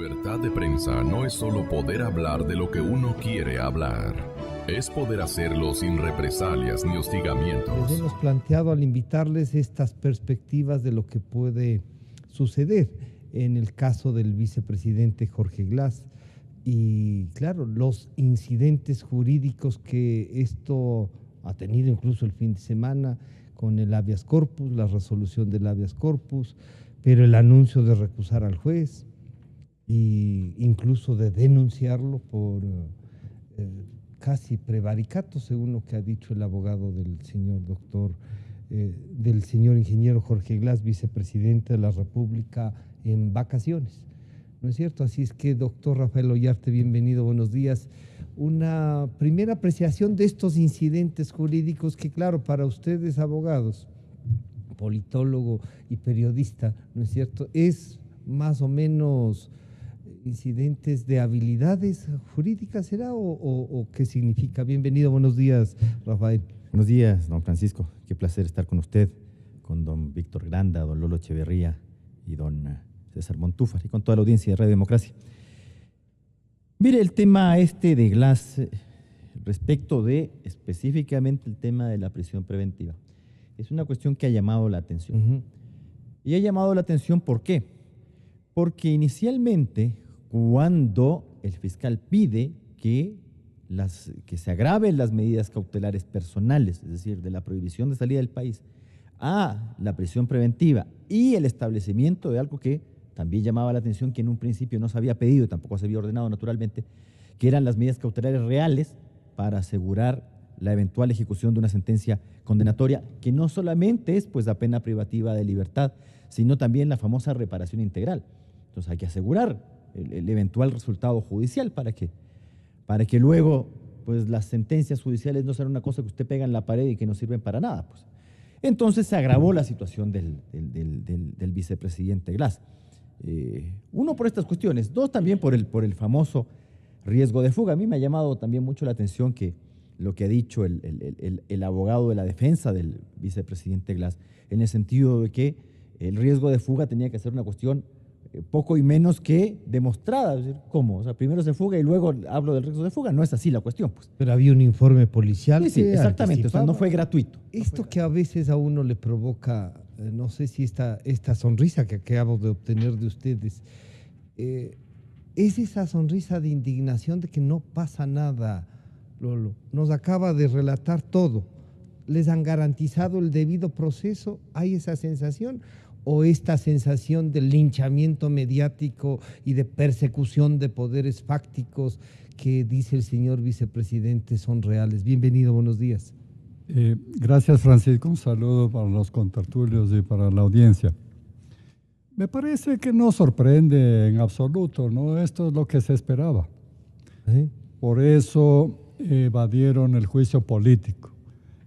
Libertad de prensa no es solo poder hablar de lo que uno quiere hablar. Es poder hacerlo sin represalias ni hostigamientos. Les hemos planteado al invitarles estas perspectivas de lo que puede suceder en el caso del vicepresidente Jorge Glass y, claro, los incidentes jurídicos que esto ha tenido incluso el fin de semana con el habeas corpus, la resolución del habeas corpus, pero el anuncio de recusar al juez e incluso de denunciarlo por casi prevaricato, según lo que ha dicho el abogado del señor doctor, del señor ingeniero Jorge Glass, vicepresidente de la República en vacaciones. ¿No es cierto? Así es que, doctor Rafael Ollarte, bienvenido, buenos días. Una primera apreciación de estos incidentes jurídicos que, claro, para ustedes abogados, politólogo y periodista, ¿no es cierto?, es más o menos incidentes de habilidades jurídicas, ¿será? ¿O qué significa? Bienvenido, buenos días, Rafael. Buenos días, don Francisco. Qué placer estar con usted, con don Víctor Granda, don Lolo Echeverría y don César Montúfar, y con toda la audiencia de Radio Democracia. Mire, el tema de Glass, respecto de específicamente el tema de la prisión preventiva, es una cuestión que ha llamado la atención. Y ha llamado la atención, ¿por qué? Porque inicialmente, cuando el fiscal pide que se agraven las medidas cautelares personales, es decir, de la prohibición de salida del país a la prisión preventiva y el establecimiento de algo que también llamaba la atención, que en un principio no se había pedido y tampoco se había ordenado naturalmente, que eran las medidas cautelares reales para asegurar la eventual ejecución de una sentencia condenatoria, que no solamente es pues la pena privativa de libertad, sino también la famosa reparación integral. Entonces hay que asegurar el eventual resultado judicial para que luego pues las sentencias judiciales no sean una cosa que usted pega en la pared y que no sirven para nada. Pues. Entonces se agravó la situación del vicepresidente Glass. Uno, por estas cuestiones. Dos, también por el famoso riesgo de fuga. A mí me ha llamado también mucho la atención que lo que ha dicho el abogado de la defensa del vicepresidente Glass, en el sentido de que el riesgo de fuga tenía que ser una cuestión poco y menos que demostrada. Es decir, ¿cómo? O sea, primero se fuga y luego hablo del riesgo de fuga. No es así la cuestión, pues. Pero había un informe policial. Sí, exactamente. O sea, no fue gratuito. Esto que a veces a uno le provoca, no sé si esta sonrisa que acabo de obtener de ustedes, es esa sonrisa de indignación de que no pasa nada, Lolo. Nos acaba de relatar todo. ¿Les han garantizado el debido proceso? ¿Hay esa sensación? ¿O esta sensación de linchamiento mediático y de persecución de poderes fácticos que dice el señor vicepresidente son reales? Bienvenido, buenos días. Gracias, Francisco. Un saludo para los contertulios y para la audiencia. Me parece que no sorprende en absoluto, ¿no? Esto es lo que se esperaba. Por eso evadieron el juicio político.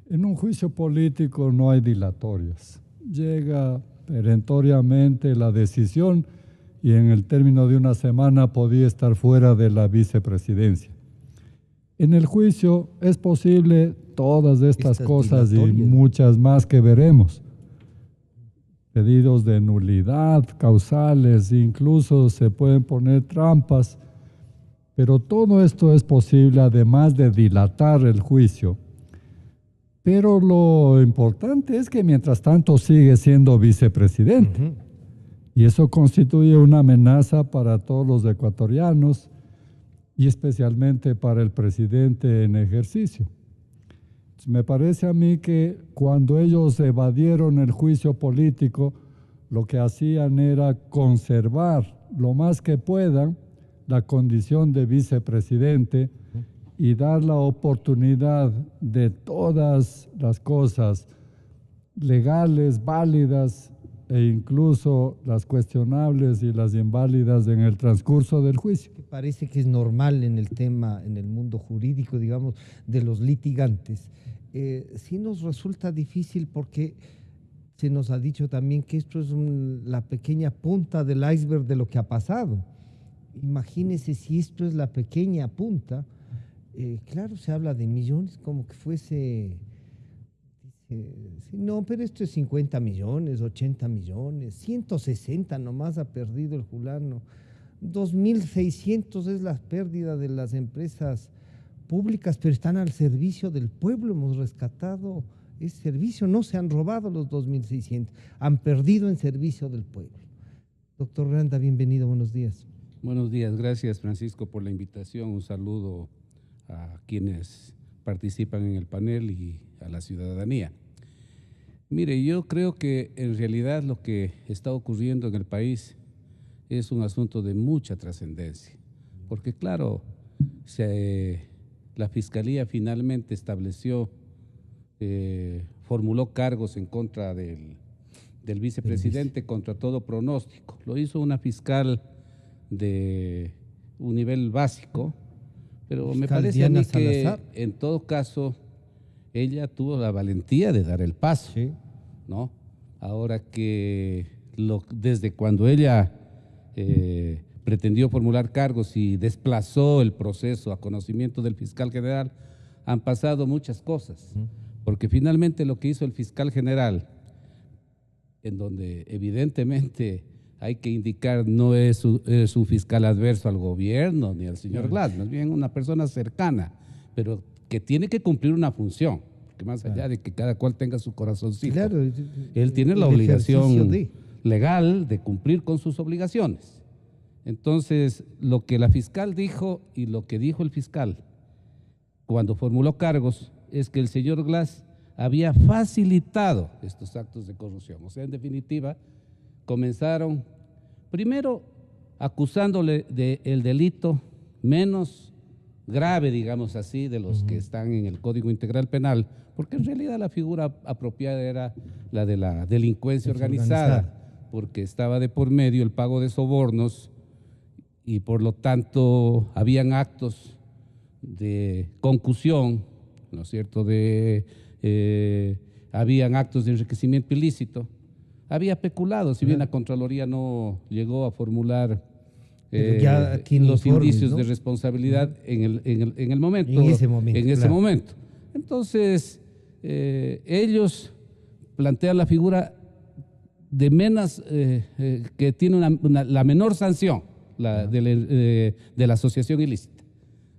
En un juicio político no hay dilatorias. Llega perentoriamente la decisión y en el término de una semana podía estar fuera de la vicepresidencia. En el juicio es posible todas estas cosas y muchas más que veremos. Pedidos de nulidad, causales, incluso se pueden poner trampas, pero todo esto es posible además de dilatar el juicio. Pero lo importante es que mientras tanto sigue siendo vicepresidente. Y eso constituye una amenaza para todos los ecuatorianos y especialmente para el presidente en ejercicio. Entonces, me parece a mí que cuando ellos evadieron el juicio político, lo que hacían era conservar lo más que puedan la condición de vicepresidente y dar la oportunidad de todas las cosas legales, válidas e incluso las cuestionables y las inválidas en el transcurso del juicio. Parece que es normal en el tema, en el mundo jurídico, digamos, de los litigantes. Sí nos resulta difícil porque se nos ha dicho también que esto es la pequeña punta del iceberg de lo que ha pasado. Imagínese si esto es la pequeña punta. Claro, se habla de millones, como que fuese... no, pero esto es 50 millones, 80 millones, 160 nomás ha perdido el fulano. 2.600 es la pérdida de las empresas públicas, pero están al servicio del pueblo. Hemos rescatado ese servicio, no se han robado los 2.600, han perdido en servicio del pueblo. Doctor Granda, bienvenido, buenos días. Buenos días, gracias Francisco por la invitación. Un saludo a quienes participan en el panel y a la ciudadanía. Mire, yo creo que en realidad lo que está ocurriendo en el país es un asunto de mucha trascendencia, porque claro, la Fiscalía finalmente estableció, formuló cargos en contra del vicepresidente contra todo pronóstico. Lo hizo una fiscal de un nivel básico, pero me parece a mí que en todo caso ella tuvo la valentía de dar el paso, sí, ¿no? Ahora que desde cuando ella pretendió formular cargos y desplazó el proceso a conocimiento del fiscal general, han pasado muchas cosas, porque finalmente lo que hizo el fiscal general, en donde evidentemente hay que indicar no es un fiscal adverso al gobierno ni al señor Glass, más bien una persona cercana, pero que tiene que cumplir una función, porque más allá de que cada cual tenga su corazoncito, él tiene la obligación legal de cumplir con sus obligaciones. Entonces, lo que la fiscal dijo y lo que dijo el fiscal cuando formuló cargos es que el señor Glass había facilitado estos actos de corrupción. O sea, en definitiva, comenzaron primero acusándole del delito menos grave, digamos así, de los que están en el Código Integral Penal, porque en realidad la figura apropiada era la de la delincuencia organizada, porque estaba de por medio el pago de sobornos y por lo tanto habían actos de concusión, ¿no es cierto?, habían actos de enriquecimiento ilícito, había peculado, si bien la Contraloría no llegó a formular los indicios, ¿no?, de responsabilidad en el momento. En ese momento. Entonces, ellos plantean la figura de menos, que tiene la menor sanción, de la asociación ilícita,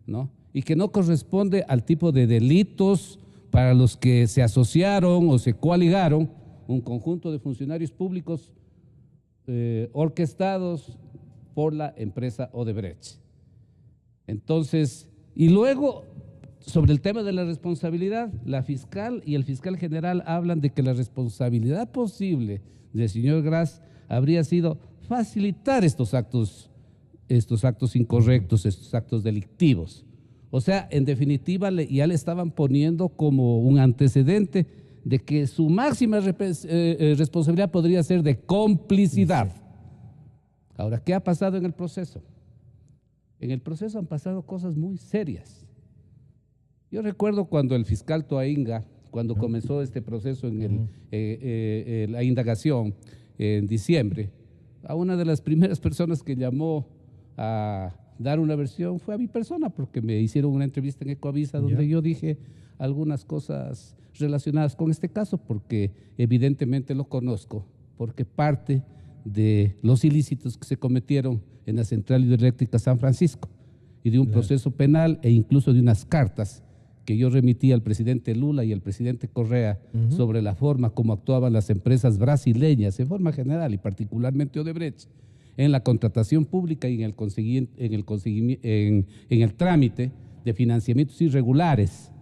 ¿no? Y que no corresponde al tipo de delitos para los que se asociaron o se coaligaron un conjunto de funcionarios públicos orquestados por la empresa Odebrecht. Entonces, y luego, sobre el tema de la responsabilidad, la fiscal y el fiscal general hablan de que la responsabilidad posible del señor Glass habría sido facilitar estos actos incorrectos, estos actos delictivos. O sea, en definitiva, ya le estaban poniendo como un antecedente de que su máxima responsabilidad podría ser de complicidad. Ahora, ¿qué ha pasado en el proceso? En el proceso han pasado cosas muy serias. Yo recuerdo cuando el fiscal Toainga, cuando comenzó este proceso en la indagación en diciembre, a una de las primeras personas que llamó a dar una versión fue a mi persona, porque me hicieron una entrevista en Ecoavisa donde yo dije algunas cosas relacionadas con este caso, porque evidentemente lo conozco, porque parte de los ilícitos que se cometieron en la Central Hidroeléctrica San Francisco y de un proceso penal e incluso de unas cartas que yo remití al presidente Lula y al presidente Correa sobre la forma como actuaban las empresas brasileñas en forma general y particularmente Odebrecht en la contratación pública y en el trámite de financiamientos irregulares,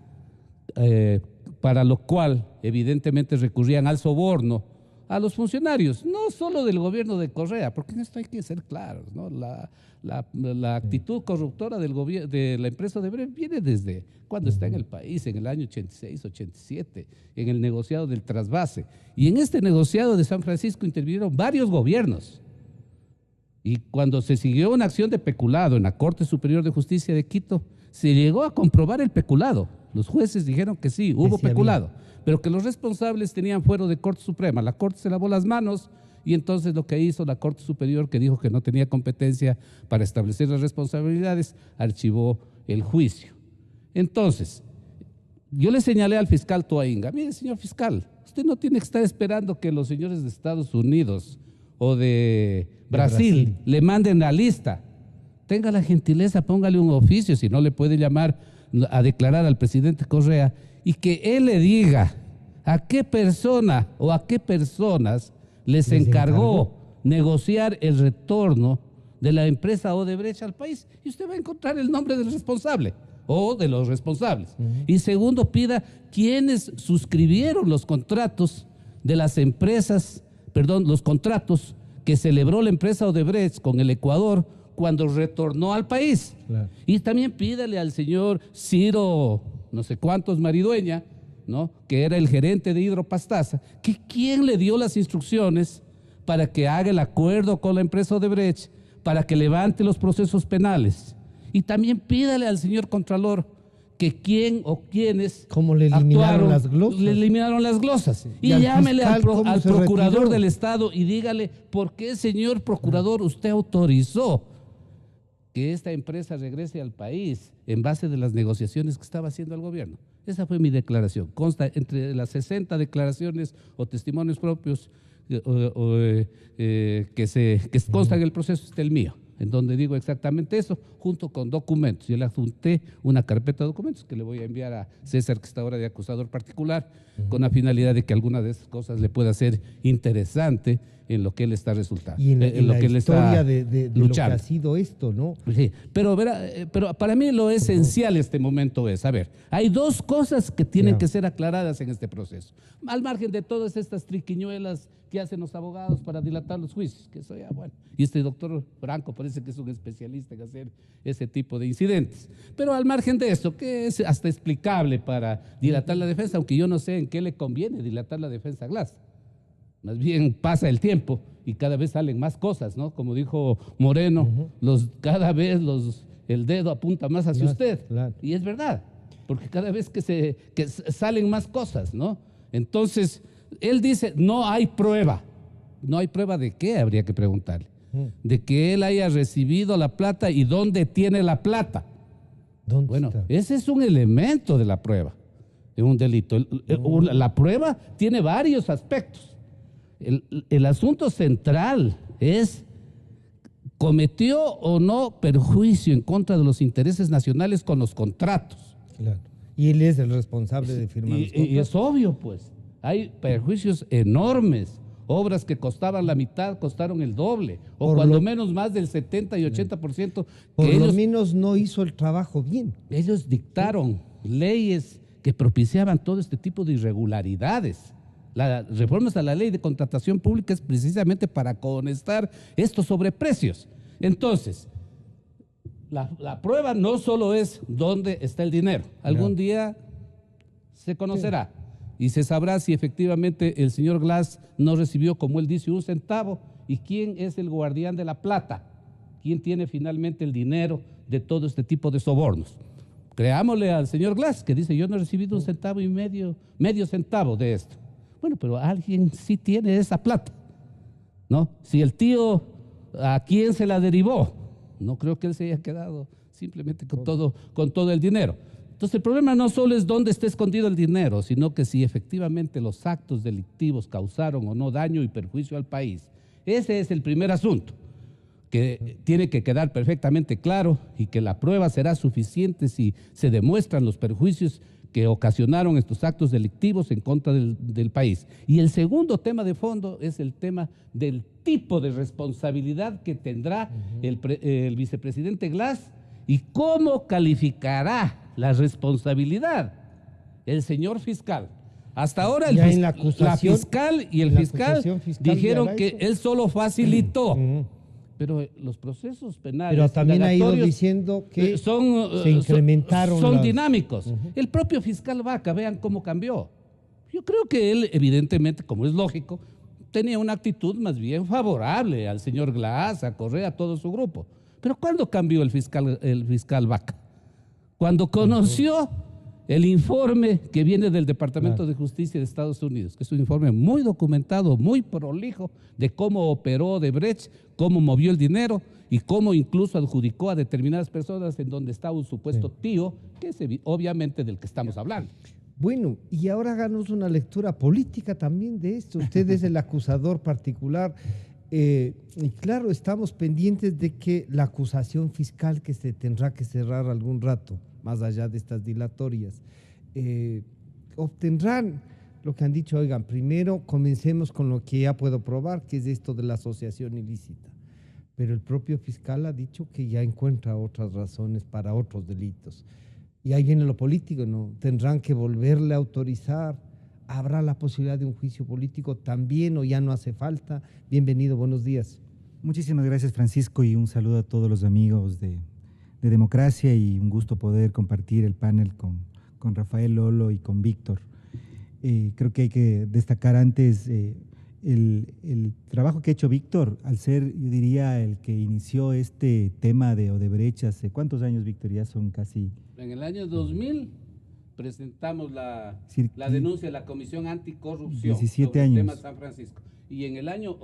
para lo cual evidentemente recurrían al soborno a los funcionarios, no solo del gobierno de Correa, porque en esto hay que ser claros, ¿no? La actitud corruptora de la empresa Odebrecht viene desde cuando está en el país, en el año 86, 87, en el negociado del trasvase. Y en este negociado de San Francisco intervinieron varios gobiernos. Y cuando se siguió una acción de peculado en la Corte Superior de Justicia de Quito, se llegó a comprobar el peculado. Los jueces dijeron que sí, hubo peculado, pero que los responsables tenían fuero de Corte Suprema. La Corte se lavó las manos y entonces lo que hizo la Corte Superior, que dijo que no tenía competencia para establecer las responsabilidades, archivó el juicio. Entonces, yo le señalé al fiscal Toainga, mire, señor fiscal, usted no tiene que estar esperando que los señores de Estados Unidos o de Brasil, le manden la lista. Tenga la gentileza, póngale un oficio, si no le puede llamar a declarar al presidente Correa, y que él le diga a qué persona o a qué personas les encargó negociar el retorno de la empresa Odebrecht al país, y usted va a encontrar el nombre del responsable o de los responsables. Y segundo, pida quiénes suscribieron los contratos de las empresas, los contratos que celebró la empresa Odebrecht con el Ecuador cuando retornó al país. Claro. Y también pídale al señor Ciro, no sé cuántos Maridueña, ¿no?, que era el gerente de Hidropastaza, que quién le dio las instrucciones para que haga el acuerdo con la empresa Odebrecht, para que levante los procesos penales. Y también pídale al señor Contralor que quién o quiénes ¿cómo le eliminaron las glosas? Le eliminaron las glosas. Sí. Y llámele al procurador del Estado y dígale por qué, señor procurador, usted autorizó que esta empresa regrese al país en base de las negociaciones que estaba haciendo el gobierno. Esa fue mi declaración. Consta entre las 60 declaraciones o testimonios propios que constan en el proceso, está el mío, en donde digo exactamente eso, junto con documentos. Yo le adjunté una carpeta de documentos que le voy a enviar a César, que está ahora de acusador particular, con la finalidad de que alguna de esas cosas le pueda ser interesante en lo que él está resultando. Y en lo la que él historia está de lo que ha sido esto, ¿no? Sí, pero para mí lo esencial en este momento es, a ver, hay dos cosas que tienen que ser aclaradas en este proceso, al margen de todas estas triquiñuelas que hacen los abogados para dilatar los juicios, que eso ya, bueno, y este doctor Franco parece que es un especialista en hacer ese tipo de incidentes, pero al margen de eso, que es hasta explicable para dilatar la defensa, aunque yo no sé en qué le conviene dilatar la defensa a Glass. Más bien pasa el tiempo y cada vez salen más cosas, ¿no? Como dijo Moreno, cada vez el dedo apunta más hacia usted. Claro. Y es verdad, porque cada vez que salen más cosas, ¿no? Entonces, él dice, no hay prueba. ¿No hay prueba de qué? Habría que preguntarle. De que él haya recibido la plata y dónde tiene la plata. Bueno, ese es un elemento de la prueba, de un delito. La prueba tiene varios aspectos. El asunto central es, ¿cometió o no perjuicio en contra de los intereses nacionales con los contratos? Claro. Y él es el responsable de firmar los contratos. Y es obvio, pues. Hay perjuicios enormes. Obras que costaban la mitad, costaron el doble. O cuando menos más del 70 y 80%. Por lo menos no hizo el trabajo bien. Ellos dictaron leyes que propiciaban todo este tipo de irregularidades. Las reformas a la ley de contratación pública es precisamente para cohonestar estos sobreprecios. Entonces, la prueba no solo es dónde está el dinero. Algún día se conocerá y se sabrá si efectivamente el señor Glass no recibió, como él dice, un centavo, y quién es el guardián de la plata, quién tiene finalmente el dinero de todo este tipo de sobornos. Creámosle al señor Glass, que dice, yo no he recibido un centavo y medio centavo de esto. Bueno, pero alguien sí tiene esa plata, ¿no? Si el tío, ¿a quién se la derivó? No creo que él se haya quedado simplemente con todo el dinero. Entonces, el problema no solo es dónde está escondido el dinero, sino que si efectivamente los actos delictivos causaron o no daño y perjuicio al país. Ese es el primer asunto, que tiene que quedar perfectamente claro, y que la prueba será suficiente si se demuestran los perjuicios que ocasionaron estos actos delictivos en contra del país. Y el segundo tema de fondo es el tema del tipo de responsabilidad que tendrá el vicepresidente Glass y cómo calificará la responsabilidad el señor fiscal. Hasta ahora la fiscal y el fiscal dijeron que él solo facilitó. Pero los procesos penales, pero también ha ido diciendo que se incrementaron, son dinámicos. El propio fiscal Vaca, vean cómo cambió. Yo creo que él, evidentemente, como es lógico, tenía una actitud más bien favorable al señor Glass, a Correa, a todo su grupo. Pero ¿cuándo cambió el fiscal Vaca? Cuando conoció el informe que viene del Departamento de Justicia de Estados Unidos, que es un informe muy documentado, muy prolijo, de cómo operó Odebrecht, cómo movió el dinero y cómo incluso adjudicó a determinadas personas en donde estaba un supuesto tío, que es obviamente del que estamos hablando. Bueno, y ahora háganos una lectura política también de esto. Usted es el acusador particular. Y claro, estamos pendientes de que la acusación fiscal que se tendrá que cerrar algún rato, más allá de estas dilatorias, obtendrán lo que han dicho. Oigan, primero comencemos con lo que ya puedo probar, que es esto de la asociación ilícita. Pero el propio fiscal ha dicho que ya encuentra otras razones para otros delitos. Y ahí viene lo político, ¿no? Tendrán que volverle a autorizar. ¿Habrá la posibilidad de un juicio político también o ya no hace falta? Bienvenido, buenos días. Muchísimas gracias, Francisco, y un saludo a todos los amigos de Democracia, y un gusto poder compartir el panel con Rafael, Lolo y con Víctor. Creo que hay que destacar antes el trabajo que ha hecho Víctor, al ser, yo diría, el que inició este tema de Odebrecht hace ¿cuántos años, Víctor? Ya son casi... En el año 2000 presentamos la denuncia de la Comisión Anticorrupción 17 sobre años. el tema San Francisco. Y en el año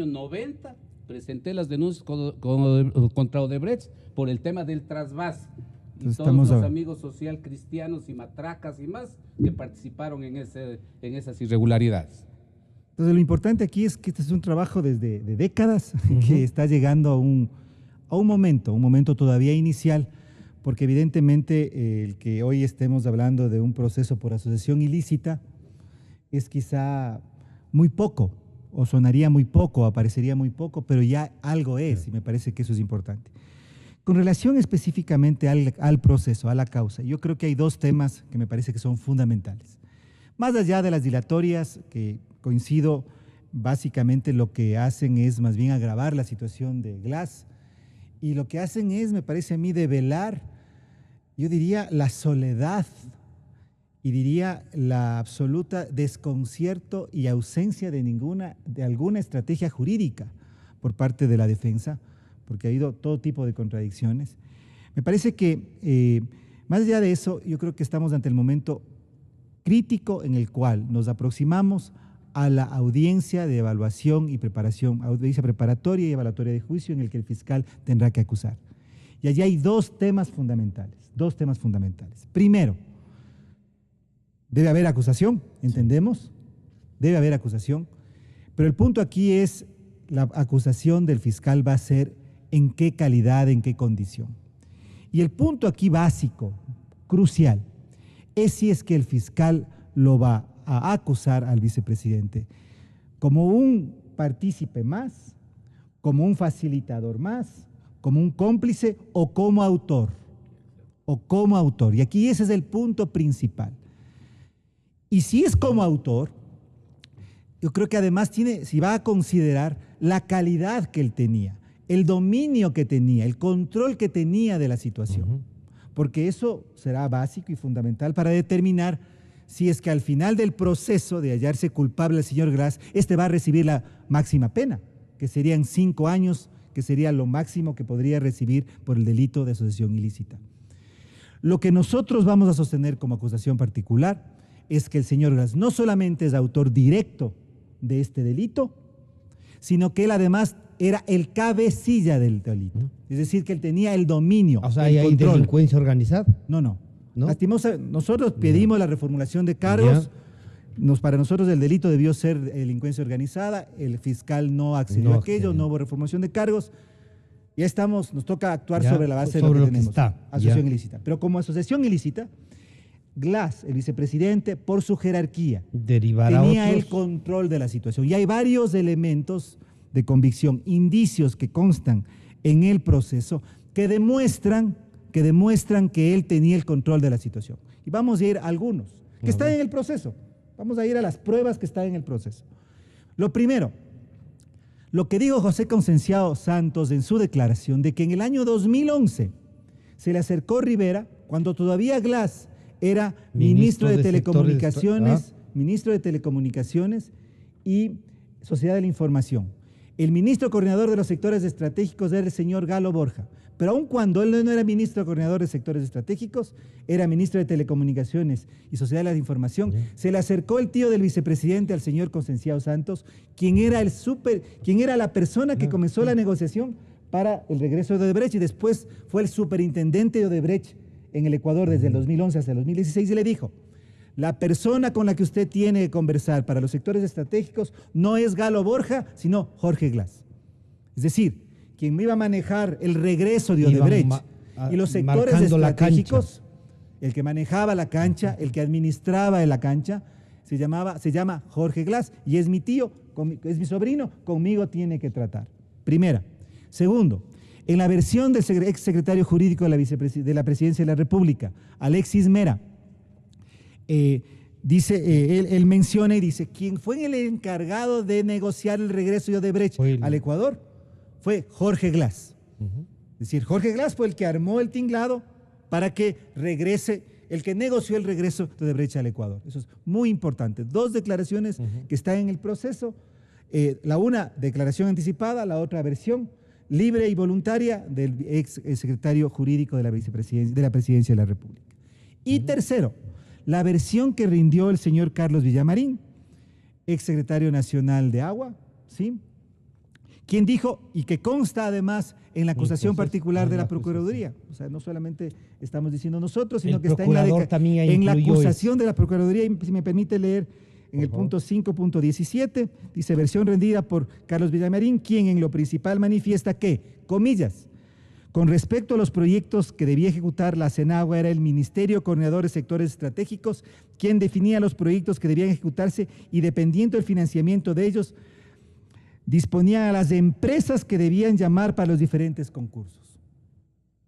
90 presenté las denuncias contra Odebrecht por el tema del trasvase. Y todos los amigos social cristianos y matracas y más que participaron en esas irregularidades. Entonces, lo importante aquí es que este es un trabajo desde de décadas que está llegando a un momento todavía inicial, porque evidentemente el que hoy estemos hablando de un proceso por asociación ilícita es quizá muy poco, o sonaría muy poco, aparecería muy poco, pero ya algo es, y me parece que eso es importante. Con relación específicamente al proceso, a la causa, yo creo que hay dos temas que me parece que son fundamentales. Más allá de las dilatorias, que coincido, básicamente lo que hacen es más bien agravar la situación de Glass, y lo que hacen es, me parece a mí, develar, yo diría, la soledad, y diría la absoluta desconcierto y ausencia de alguna estrategia jurídica por parte de la defensa, porque ha habido todo tipo de contradicciones. Me parece que, más allá de eso, yo creo que estamos ante el momento crítico en el cual nos aproximamos a la audiencia de evaluación y preparación, audiencia preparatoria y evaluatoria de juicio, en el que el fiscal tendrá que acusar. Y allí hay dos temas fundamentales. Primero, debe haber acusación, ¿entendemos? Debe haber acusación, pero el punto aquí es, la acusación del fiscal va a ser en qué calidad, en qué condición. Y el punto aquí básico, crucial, es si es que el fiscal lo va a acusar al vicepresidente como un partícipe más, como un facilitador más, como un cómplice o como autor. Y aquí ese es el punto principal. Y si es como autor, yo creo que además si va a considerar la calidad que él tenía, el dominio que tenía, el control que tenía de la situación, porque eso será básico y fundamental para determinar si es que al final del proceso de hallarse culpable el señor Glass, va a recibir la máxima pena, que serían 5 años, que sería lo máximo que podría recibir por el delito de asociación ilícita. Lo que nosotros vamos a sostener como acusación particular es que el señor Glass no solamente es autor directo de este delito, sino que él además era el cabecilla del delito. Es decir, que él tenía el dominio. O sea, ¿hay delincuencia organizada? No. Nosotros pedimos la reformulación de cargos. Para nosotros el delito debió ser delincuencia organizada. El fiscal no accedió a aquello, no hubo reformulación de cargos. Ya estamos, nos toca actuar sobre la base de lo que tenemos. Asociación ilícita. Pero como asociación ilícita, Glass, el vicepresidente, por su jerarquía, tenía el control de la situación. Y hay varios elementos de convicción, indicios que constan en el proceso que demuestran que él tenía el control de la situación. Y vamos a ir a algunos que están en el proceso. Vamos a ir a las pruebas que están en el proceso. Lo primero, lo que dijo José Concenciao Santos en su declaración de que en el año 2011 se le acercó Rivera, cuando todavía Glass era ministro de Telecomunicaciones y Sociedad de la Información. El ministro coordinador de los sectores estratégicos era el señor Galo Borja, pero aun cuando él no era ministro coordinador de sectores estratégicos, era ministro de Telecomunicaciones y Sociedad de la Información, se le acercó el tío del vicepresidente al señor Concenciao Santos, quien era la persona que comenzó la negociación para el regreso de Odebrecht, y después fue el superintendente de Odebrecht en el Ecuador desde el 2011 hasta el 2016, y le dijo: la persona con la que usted tiene que conversar para los sectores estratégicos no es Galo Borja, sino Jorge Glass. Es decir, quien iba a manejar el regreso de Odebrecht y los sectores estratégicos, el que manejaba la cancha, el que administraba la cancha, se llama Jorge Glass y es mi tío, es mi sobrino, conmigo tiene que tratar. Primera. Segundo, en la versión del ex secretario jurídico de la Presidencia de la República, Alexis Mera, dice, él menciona y dice, quien fue el encargado de negociar el regreso de Odebrecht al Ecuador fue Jorge Glass. Es decir, Jorge Glass fue el que armó el tinglado para que regrese, el que negoció el regreso de Odebrecht al Ecuador. Eso es muy importante. Dos declaraciones que están en el proceso, la una declaración anticipada, la otra versión libre y voluntaria del ex secretario jurídico de la Presidencia de la República. Y tercero, la versión que rindió el señor Carlos Villamarín, ex secretario nacional de Agua, ¿sí? Quien dijo, y que consta además en la acusación particular de la Procuraduría, o sea, no solamente estamos diciendo nosotros, sino que está en la acusación de la Procuraduría, y si me permite leer en el punto 5.17, dice, versión rendida por Carlos Villamarín, quien en lo principal manifiesta que, comillas, con respecto a los proyectos que debía ejecutar la CENAGUA, era el Ministerio Coordinador de Sectores Estratégicos quien definía los proyectos que debían ejecutarse y dependiendo del financiamiento de ellos, disponían a las empresas que debían llamar para los diferentes concursos.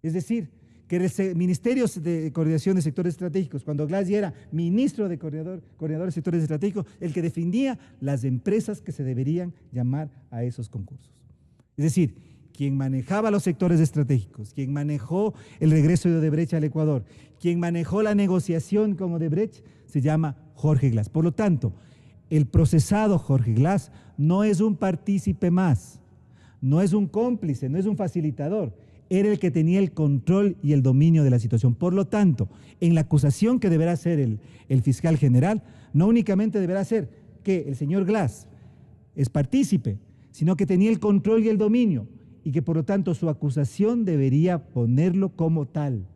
Es decir, que el Ministerio de Coordinación de Sectores Estratégicos, cuando Glass ya era ministro de coordinador de sectores estratégicos, el que definía las empresas que se deberían llamar a esos concursos. Es decir, quien manejaba los sectores estratégicos, quien manejó el regreso de Odebrecht al Ecuador, quien manejó la negociación con Odebrecht, se llama Jorge Glass. Por lo tanto, el procesado Jorge Glass no es un partícipe más, no es un cómplice, no es un facilitador, era el que tenía el control y el dominio de la situación. Por lo tanto, en la acusación que deberá hacer el fiscal general, no únicamente deberá ser que el señor Glass es partícipe, sino que tenía el control y el dominio, y que por lo tanto su acusación debería ponerlo como tal,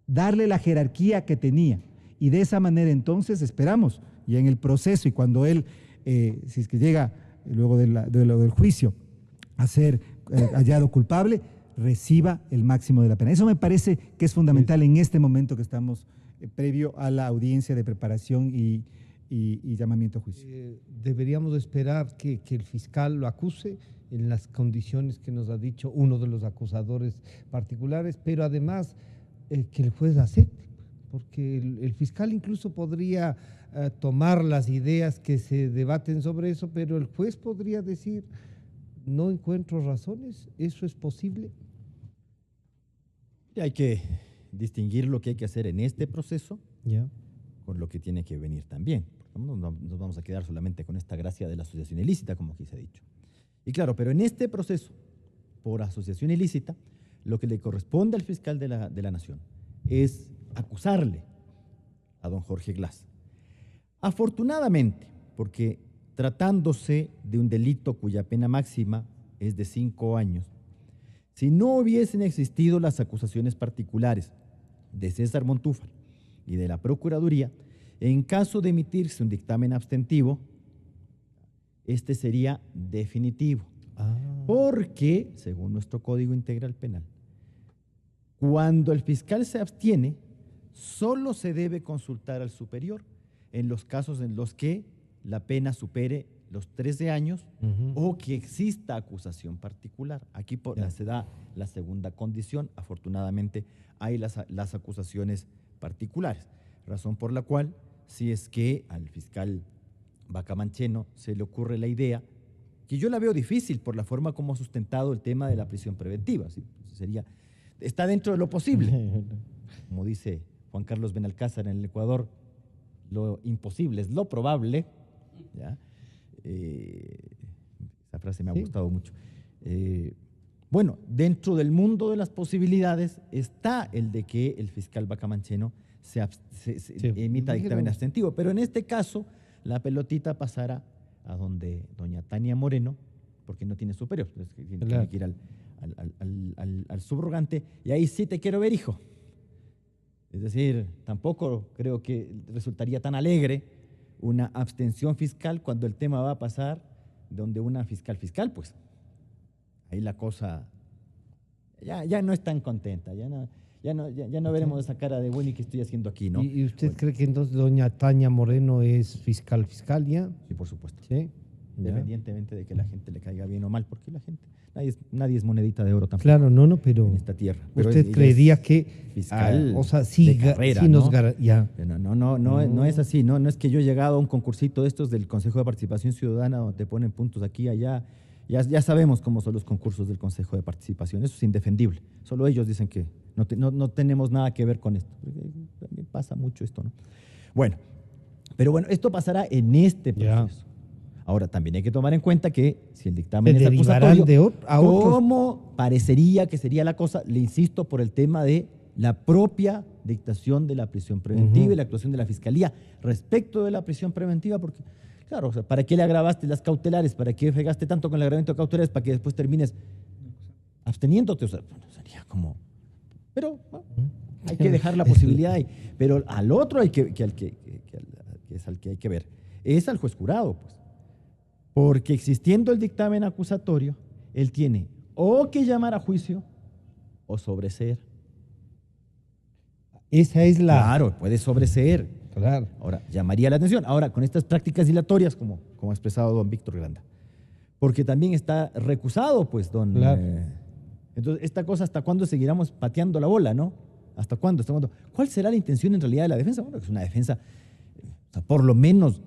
darle la jerarquía que tenía, y de esa manera entonces esperamos, ya en el proceso y cuando él, si es que llega luego del juicio a ser hallado culpable, reciba el máximo de la pena. Eso me parece que es fundamental en este momento que estamos previo a la audiencia de preparación y llamamiento a juicio. Deberíamos esperar que el fiscal lo acuse en las condiciones que nos ha dicho uno de los acusadores particulares, pero además que el juez acepte, porque el fiscal incluso podría tomar las ideas que se debaten sobre eso, pero el juez podría decir, no encuentro razones, ¿eso es posible? Y hay que distinguir lo que hay que hacer en este proceso con lo que tiene que venir también. No nos vamos a quedar solamente con esta gracia de la asociación ilícita, como aquí se ha dicho. Y claro, pero en este proceso, por asociación ilícita, lo que le corresponde al fiscal de la Nación es acusarle a don Jorge Glass. Afortunadamente, porque tratándose de un delito cuya pena máxima es de 5 años, si no hubiesen existido las acusaciones particulares de César Montúfar y de la Procuraduría, en caso de emitirse un dictamen abstentivo, este sería definitivo. Porque, según nuestro Código Integral Penal, cuando el fiscal se abstiene, solo se debe consultar al superior en los casos en los que la pena supere los 13 años o que exista acusación particular. Aquí se da la segunda condición. Afortunadamente hay las acusaciones particulares, razón por la cual, si es que al fiscal Bacamancheno se le ocurre la idea, que yo la veo difícil por la forma como ha sustentado el tema de la prisión preventiva, ¿sí? Está dentro de lo posible, como dice Juan Carlos Benalcázar en el Ecuador, lo imposible es lo probable, ¿ya? Esa frase me ha gustado mucho. Bueno, dentro del mundo de las posibilidades está el de que el fiscal Bacamancheno emita dictamen abstentivo, pero en este caso la pelotita pasará a donde doña Tania Moreno, porque no tiene superior, tiene que ir al subrogante, y ahí sí te quiero ver, hijo. Es decir, tampoco creo que resultaría tan alegre una abstención fiscal cuando el tema va a pasar donde una fiscal, pues. Ahí la cosa ya no es tan contenta, ya no veremos esa cara de bueno y qué estoy haciendo aquí, ¿no? ¿Y usted Bueno, cree que entonces doña Tania Moreno es fiscal ya? sí, por supuesto. Sí. Independientemente de que la gente le caiga bien o mal, porque la gente, nadie es monedita de oro tampoco. Claro, no, pero en esta tierra. Pero usted ella creería es que fiscal o sea, sí, de carrera, sí nos ¿no? ya. No es así, no es que yo he llegado a un concursito de estos del Consejo de Participación Ciudadana donde te ponen puntos aquí, allá. Ya sabemos cómo son los concursos del Consejo de Participación, eso es indefendible. Solo ellos dicen que no tenemos nada que ver con esto. También pasa mucho esto, ¿no? Bueno, pero bueno, esto pasará en este proceso. Ahora, también hay que tomar en cuenta que si el dictamen es acusatorio, ¿cómo parecería que sería la cosa? Le insisto, por el tema de la propia dictación de la prisión preventiva y la actuación de la Fiscalía respecto de la prisión preventiva, porque, claro, o sea, ¿para qué le agravaste las cautelares? ¿Para qué fregaste tanto con el agravamiento de cautelares para que después termines absteniéndote? O sea, bueno, sería como... Pero bueno, hay que dejar la posibilidad ahí. Pero al otro hay que hay que ver. Es al juez jurado, pues. Porque existiendo el dictamen acusatorio, él tiene o que llamar a juicio o sobreseer. Esa es la... Claro, puede sobreseer. Claro. Ahora, llamaría la atención. Ahora, con estas prácticas dilatorias, como ha expresado don Víctor Granda, porque también está recusado, pues, don... Claro. Entonces, esta cosa, ¿hasta cuándo seguiremos pateando la bola, no? ¿Hasta cuándo? ¿Cuál será la intención en realidad de la defensa? Bueno, es una defensa, o sea, por lo menos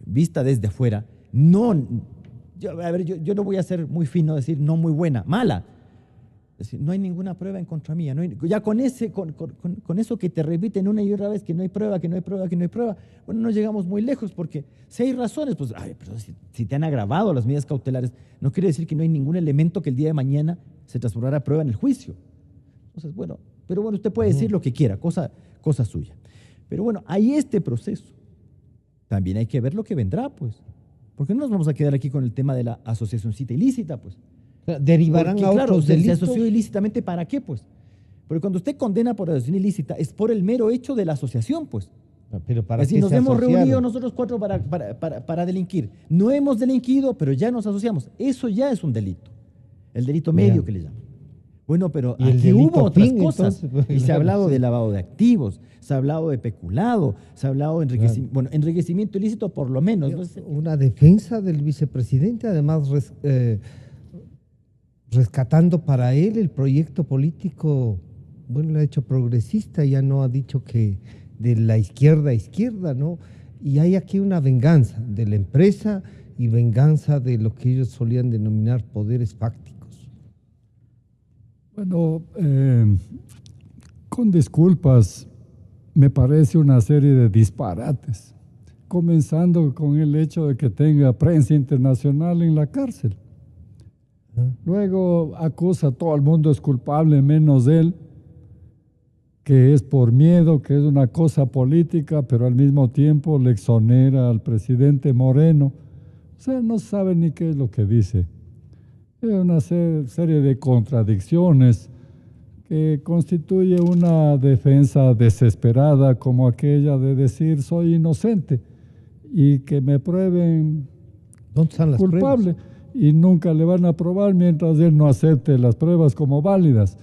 vista desde afuera, yo no voy a ser muy fino, decir no muy buena, mala. Es decir, no hay ninguna prueba en contra mía. Ya con eso que te repiten una y otra vez, que no hay prueba, bueno, no llegamos muy lejos, porque si hay razones, pues, pero si te han agravado las medidas cautelares, no quiere decir que no hay ningún elemento que el día de mañana se transformará a prueba en el juicio. Entonces, bueno, pero bueno, usted puede decir lo que quiera, cosa suya. Pero bueno, hay este proceso. También hay que ver lo que vendrá, pues. ¿Por qué no nos vamos a quedar aquí con el tema de la asociacióncita ilícita, pues? Derivarán a otros delitos. ¿Se asoció ilícitamente para qué, pues? Porque cuando usted condena por asociación ilícita es por el mero hecho de la asociación, pues. Pero ¿para es decir, qué nos se hemos asociaron? reunido nosotros cuatro para delinquir. No hemos delinquido, pero ya nos asociamos. Eso ya es un delito. El delito medio que le llaman. Bueno, pero aquí hubo otras cosas. Entonces, y se ha hablado de lavado de activos, se ha hablado de peculado, se ha hablado de enriquecimiento, bueno, enriquecimiento ilícito por lo menos. Una defensa del vicepresidente, además rescatando para él el proyecto político, bueno, lo ha hecho progresista, ya no ha dicho que de la izquierda a izquierda, ¿no? Y hay aquí una venganza de la empresa y venganza de lo que ellos solían denominar poderes fácticos. Bueno, con disculpas, me parece una serie de disparates, comenzando con el hecho de que tenga prensa internacional en la cárcel. Luego acusa a todo el mundo es culpable menos él, que es por miedo, que es una cosa política, pero al mismo tiempo le exonera al presidente Moreno. O sea, no sabe ni qué es lo que dice. Es una serie de contradicciones que constituye una defensa desesperada como aquella de decir soy inocente y que me prueben culpable. Pruebas? Y nunca le van a probar mientras él no acepte las pruebas como válidas.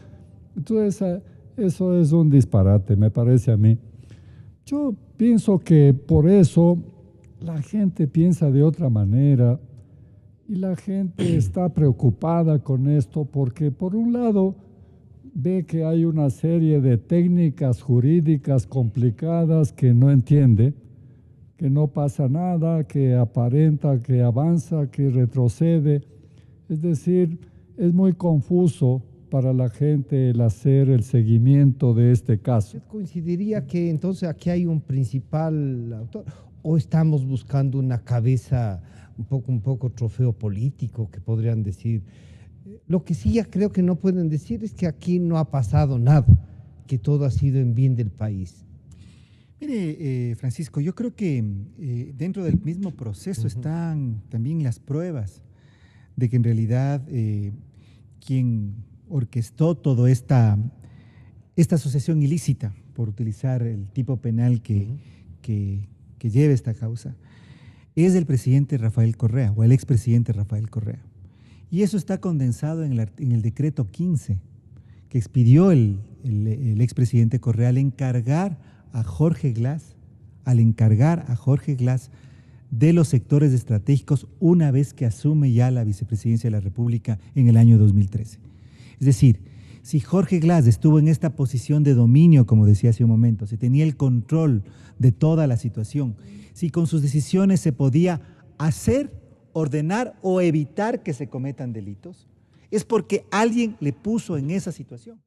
Entonces, eso es un disparate, me parece a mí. Yo pienso que por eso la gente piensa de otra manera y la gente está preocupada con esto porque, por un lado, ve que hay una serie de técnicas jurídicas complicadas que no entiende, que no pasa nada, que aparenta, que avanza, que retrocede. Es decir, es muy confuso para la gente el hacer el seguimiento de este caso. ¿Usted coincidiría que entonces aquí hay un principal autor o estamos buscando una cabeza un poco trofeo político que podrían decir? Lo que sí ya creo que no pueden decir es que aquí no ha pasado nada, que todo ha sido en bien del país. Mire, Francisco, yo creo que dentro del mismo proceso están también las pruebas de que en realidad quien orquestó toda esta asociación ilícita, por utilizar el tipo penal que lleva esta causa, es del presidente Rafael Correa, o el expresidente Rafael Correa. Y eso está condensado en el decreto 15, que expidió el expresidente Correa al encargar a Jorge Glass de los sectores estratégicos una vez que asume ya la vicepresidencia de la República en el año 2013. Es decir, si Jorge Glass estuvo en esta posición de dominio, como decía hace un momento, si tenía el control de toda la situación, si con sus decisiones se podía hacer, ordenar o evitar que se cometan delitos, es porque alguien le puso en esa situación.